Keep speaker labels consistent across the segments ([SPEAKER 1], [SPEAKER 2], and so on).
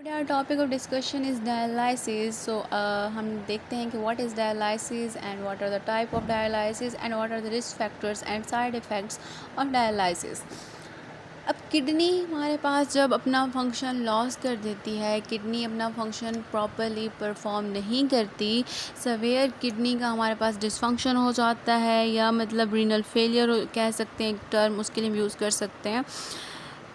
[SPEAKER 1] Our topic of discussion is dialysis. हम देखते हैं कि what is dialysis and what are the type of dialysis and what are the risk factors and side effects of dialysis. अब kidney हमारे पास जब अपना function loss कर देती है, किडनी अपना फंक्शन प्रॉपरली परफॉर्म नहीं करती, सवेयर किडनी का हमारे पास डिसफंक्शन हो जाता है या मतलब रीनल फेलियर कह सकते हैं, एक टर्म उसके लिए यूज़ कर सकते हैं।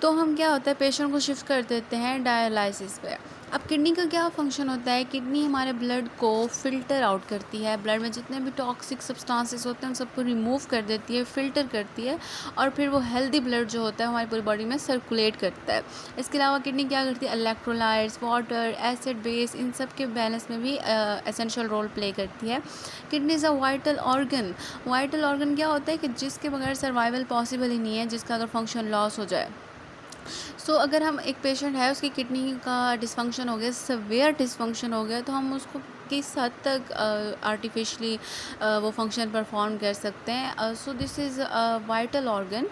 [SPEAKER 1] तो हम क्या होता है पेशेंट को शिफ्ट कर देते हैं डायलिसिस पे। अब किडनी का क्या फंक्शन होता है, किडनी हमारे ब्लड को फ़िल्टर आउट करती है, ब्लड में जितने भी टॉक्सिक सब्सटेंसेस होते हैं उन सबको रिमूव कर देती है, फ़िल्टर करती है और फिर वो हेल्दी ब्लड जो होता है हमारी पूरी बॉडी में सर्कुलेट करता है। इसके अलावा किडनी क्या करती है, इलेक्ट्रोलाइट्स, वाटर, एसिड, बेस, इन सब के बैलेंस में भी एसेंशियल रोल प्ले करती है। Kidney is a vital organ. Vital organ क्या होता है कि जिसके बगैर सर्वाइवल पॉसिबल ही नहीं है, जिसका अगर फंक्शन लॉस हो जाए। अगर हम एक पेशेंट है उसकी किडनी का डिसफंक्शन हो गया, सेवियर डिसफंक्शन हो गया, तो हम उसको किस हद तक आर्टिफिशली वो फंक्शन परफॉर्म कर सकते हैं। So this is vital organ.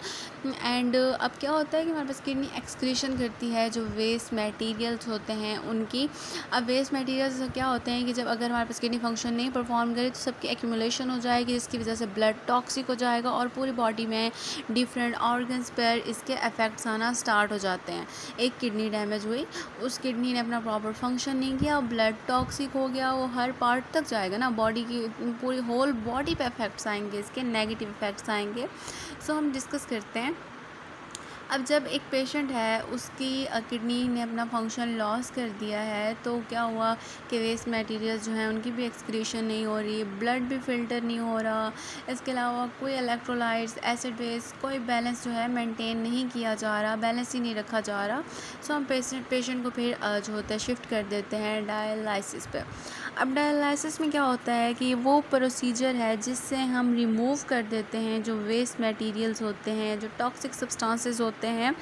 [SPEAKER 1] And अब क्या होता है कि हमारे पास किडनी एक्सक्रीशन करती है जो वेस्ट मटेरियल्स होते हैं उनकी। अब वेस्ट मटेरियल्स क्या होते हैं कि जब अगर हमारे पास किडनी फंक्शन नहीं परफॉर्म करे तो सबकी एक्यूमुलेशन हो जाएगी, जिसकी वजह से ब्लड टॉक्सिक हो जाएगा और पूरी बॉडी में डिफरेंट ऑर्गन्स पर इसके इफ़ेक्ट्स आना स्टार्ट हो जाते हैं। एक किडनी डैमेज हुई, उस किडनी ने अपना प्रॉपर फंक्शन नहीं किया, ब्लड टॉक्सिक हो गया, वो हर पार्ट तक जाएगा ना, बॉडी की पूरी होल बॉडी पे इफ़ेक्ट्स आएंगे, इसके नेगेटिव इफ़ेक्ट्स आएंगे। हम डिस्कस करते हैं। अब जब एक पेशेंट है उसकी किडनी ने अपना फंक्शन लॉस कर दिया है तो क्या हुआ कि वेस्ट मटेरियल्स जो हैं उनकी भी एक्सक्रीशन नहीं हो रही, ब्लड भी फ़िल्टर नहीं हो रहा, इसके अलावा कोई इलेक्ट्रोलाइट्स, एसिड बेस, कोई बैलेंस जो है मेंटेन नहीं किया जा रहा, बैलेंस ही नहीं रखा जा रहा। हम पेशेंट को फिर जो होता है शिफ्ट कर देते हैं डायलिसिस पे। अब डायलिसिस में क्या होता है कि वो प्रोसीजर है जिससे हम रिमूव कर देते हैं जो वेस्ट मटेरियल्स होते हैं, जो टॉक्सिक सब्सटेंसेस होते हैं,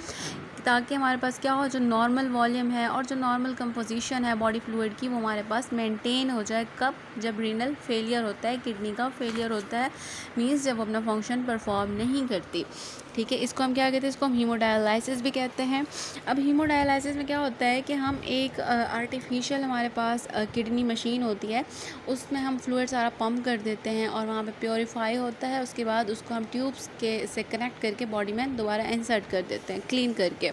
[SPEAKER 1] ताकि हमारे पास क्या हो, जो नॉर्मल वॉल्यूम है और जो नॉर्मल कंपोजिशन है बॉडी फ्लूइड की वो हमारे पास मेंटेन हो जाए। कब? जब रीनल फेलियर होता है, किडनी का फेलियर होता है, मींस जब अपना फंक्शन परफॉर्म नहीं करती। ठीक है, इसको हम क्या कहते हैं, इसको हम हीमोडायलिसिस भी कहते हैं। अब हीमोडायलिसिस में क्या होता है कि हम एक आर्टिफिशियल हमारे पास किडनी मशीन होती है, उसमें हम फ्लूइड सारा पंप कर देते हैं और वहाँ पे प्योरीफाई होता है, उसके बाद उसको हम ट्यूब्स के से कनेक्ट करके बॉडी में दोबारा इंसर्ट कर देते हैं क्लीन करके।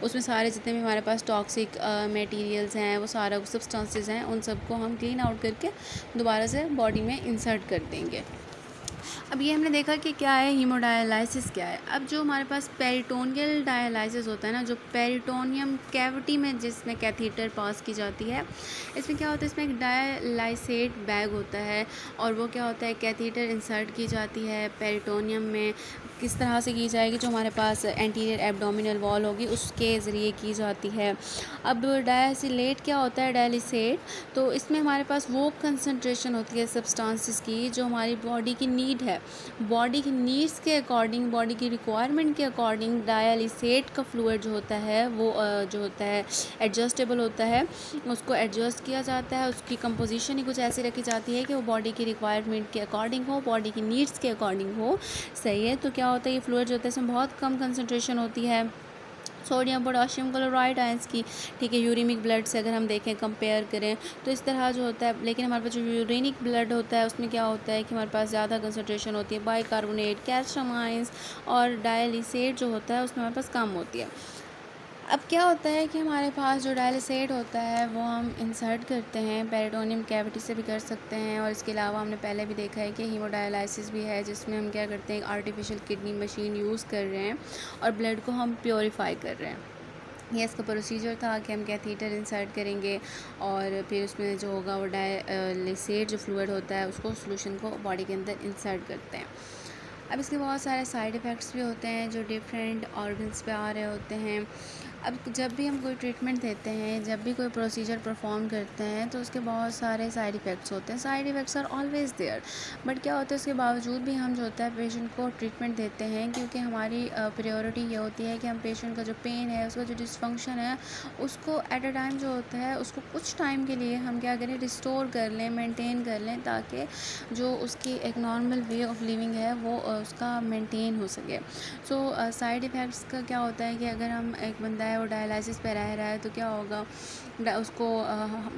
[SPEAKER 1] उसमें सारे जितने भी हमारे पास टॉक्सिक मटेरियल्स हैं, वो सारा सब्सटेंसेस हैं, उन सबको हम क्लीन आउट करके दोबारा से बॉडी में इंसर्ट कर देंगे। अब ये हमने देखा कि क्या है हीमोडायलिसिस क्या है। अब जो हमारे पास पेरिटोनियल डायलिसिस होता है ना, जो पेरिटोनियम कैविटी में जिसमें कैथीटर पास की जाती है, इसमें क्या होता है, इसमें एक डायलाइसेट बैग होता है और वो क्या होता है कैथीटर इंसर्ट की जाती है पेरिटोनियम में। किस तरह से की जाएगी, जो हमारे पास एंटीरियर एब्डोमिनल वॉल होगी उसके ज़रिए की जाती है। अब डायसिलेट क्या होता है, डायलिसेट, तो इसमें हमारे पास वो कंसंट्रेशन होती है सब्सटेंसेस की जो हमारी बॉडी की नीड है, बॉडी की नीड्स के अकॉर्डिंग, बॉडी की रिक्वायरमेंट के अकॉर्डिंग डायलिसेट का फ्लूइड जो होता है वो जो होता है एडजस्टेबल होता है, उसको एडजस्ट किया जाता है, उसकी कंपोजिशन ही कुछ ऐसी रखी जाती है कि वो बॉडी की रिक्वायरमेंट के अकॉर्डिंग हो, बॉडी की नीड्स के अकॉर्डिंग हो। सही है, तो क्या होता है ये फ्लूइड जो होता है इसमें बहुत कम कंसनट्रेशन होती है सोडियम, पोटाशियम, क्लोराइड आयंस की। ठीक है, यूरिमिक ब्लड से अगर हम देखें कंपेयर करें तो इस तरह जो होता है, लेकिन हमारे पास जो यूरेनिक ब्लड होता है उसमें क्या होता है कि हमारे पास ज़्यादा कंसनट्रेशन होती है बाइकार्बोनेट, कैल्शियम आयंस, और डायलिसेट जो होता है उसमें हमारे पास कम होती है। अब क्या होता है कि हमारे पास जो डायलिसेट होता है वो हम इंसर्ट करते हैं, पेरिटोनियम कैविटी से भी कर सकते हैं, और इसके अलावा हमने पहले भी देखा है कि हीमोडायलिसिस भी है जिसमें हम क्या करते हैं, एक आर्टिफिशियल किडनी मशीन यूज़ कर रहे हैं और ब्लड को हम प्योरीफाई कर रहे हैं। ये इसका प्रोसीजर था कि हम कैथीटर इंसर्ट करेंगे और फिर उसमें जो होगा वो डायलिसेट जो फ्लूइड होता है उसको सोल्यूशन को बॉडी के अंदर इंसर्ट करते हैं। अब इसके बहुत सारे साइड इफ़ेक्ट्स भी होते हैं जो डिफरेंट ऑर्गन्स पे आ रहे होते हैं। अब जब भी हम कोई ट्रीटमेंट देते हैं, जब भी कोई प्रोसीजर परफॉर्म करते हैं तो उसके बहुत सारे साइड इफ़ेक्ट्स होते हैं। Side effects are always there, but क्या होता है उसके बावजूद भी हम जो होता है पेशेंट को ट्रीटमेंट देते हैं, क्योंकि हमारी प्रायोरिटी ये होती है कि हम पेशेंट का जो पेन है, उसका जो डिसफंक्शन है, उसको एट अ टाइम जो होता है उसको कुछ टाइम के लिए हम क्या करें, रिस्टोर कर लें, मेंटेन कर लें, ताकि जो उसकी एक नॉर्मल वे ऑफ लिविंग है वो उसका मेंटेन हो सके। साइड इफ़ेक्ट्स का क्या होता है कि अगर हम एक बंदा है वो डायलिसिस पे रह रहा है तो क्या होगा, उसको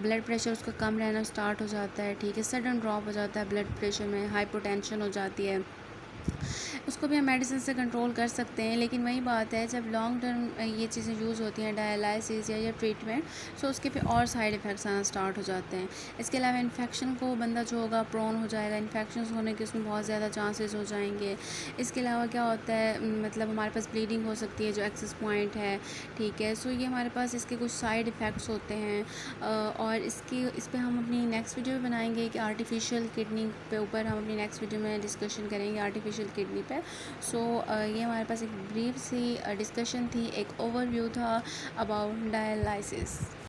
[SPEAKER 1] ब्लड प्रेशर उसका कम रहना स्टार्ट हो जाता है, ठीक है, सडन ड्रॉप हो जाता है ब्लड प्रेशर में, हाइपोटेंशन हो जाती है। उसको भी हम मेडिसिन से कंट्रोल कर सकते हैं, लेकिन वही बात है जब लॉन्ग टर्म ये चीज़ें यूज़ होती हैं डायलिसिस या ट्रीटमेंट, सो उसके पे और साइड इफ़ेक्ट्स आना स्टार्ट हो जाते हैं। इसके अलावा इन्फेक्शन को बंदा जो होगा प्रोन हो जाएगा, इन्फेक्शन होने के उसमें बहुत ज़्यादा चांसेस हो जाएंगे। इसके अलावा क्या होता है, मतलब हमारे पास ब्लीडिंग हो सकती है जो एक्सेस पॉइंट है, ठीक है। सो ये हमारे पास इसके कुछ साइड इफ़ेक्ट्स होते हैं। और इस पर हम अपनी नेक्स्ट वीडियो में बनाएंगे कि आर्टिफिशियल किडनी पे ऊपर हम अपनी नेक्स्ट वीडियो में डिस्कशन करेंगे आर्टिफिशियल किडनी पे। सो ये हमारे पास एक ब्रीफ सी डिस्कशन थी, एक ओवरव्यू था अबाउट डायलिसिस।